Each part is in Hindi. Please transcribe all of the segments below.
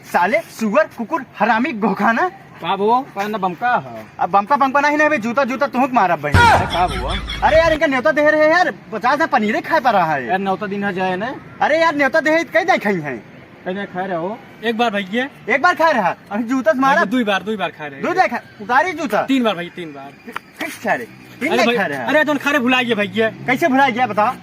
साले सुअर कुकुर हरामी गोखाना का वो कहना बमका है। अब बम्पा बम्पा नहीं ना जूता जूता तुमक मारा भाई। अरे का हुआ अरे यार इनका न्योता दे रहे हैं यार 50 ना पनीर खाए पा रहा है। यार नौता दिन है जाए ना अरे यार न्योता दे कई नहीं खाई है। कहीं खा रहे हो। एक बार भैया एक बार खा रहा अभी जूता से मारा दुई बार खा रहे दो देखा उतारी जूता 3 बार भैया 3 बार। खा रहे तीन अरे नहीं भाई खा रहा अरे तो खारे भुला गए भैया। कैसे भुला गया बताओ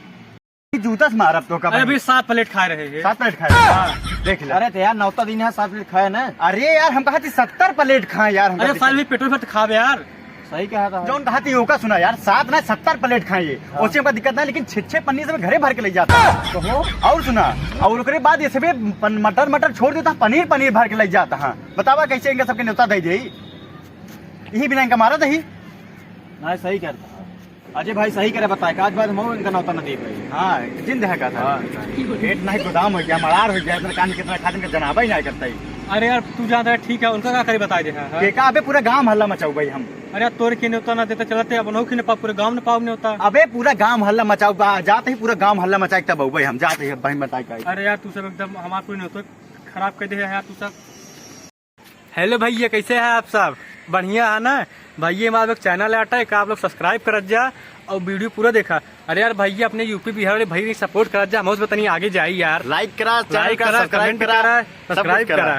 जूता से मारा तो कब अरे अभी 7 प्लेट खा रहे हैं। 7 प्लेट खाए देख ले। अरे तो यार नौता दिन है 7 प्लेट खाए ना। अरे यार हम कहा 70 प्लेट खाए यार हम अरे साल में पेट्रोल पर खावे यार। सही कहा था जो कहा थी का सुना यार 7 ना 70 प्लेट खाए उससे हमका दिक्कत नहीं लेकिन 6 पन्नी से घरे भर के ले जाता तो हो। और सुना और उसके बाद ये सब मटर छोड़ देता पनीर भर के ले जाता। हाँ बतावा कैसे इनका सबके न्योता दे दी यही बिना इनका मारा दही। नहीं सही करता अजय भाई सही करे बताए आज बाद हम इनका नौता न दे पाई। हाँ जिंद है का था पेट नहीं गोदाम हो गया मलार हो गया कान कितना खाते का जनाबा ही नहीं करता ही। अरे यार तू जान रहा ठीक है उनका क्या करे बता दे। केका अबे पूरा गांव हल्ला मचाऊ भाई हम। अरे यार तोर के न्योता ना देते चलते अब नौकी ने पाप पूरे गांव ने पाप नहीं होता। अबे पूरा गांव हल्ला मचाऊ जाते ही पूरा गांव हल्ला मचाए तब भाई हम जाते ही भाई बताए का। अरे यार तू सब एकदम हमारा कोई न्योता खराब कर दे यार तू सब। हेलो भैया कैसे हैं आप सब बढ़िया है ना भैया हमारा चैनल है अटैक आप लोग सब्सक्राइब कर जा और वीडियो पूरा देखा। अरे यार भैया अपने यूपी बिहार वाले भाई सपोर्ट करा जा हम बतानी आगे जाए यार। लाइक करा लाइक करा कमेंट करा सब्सक्राइब करा।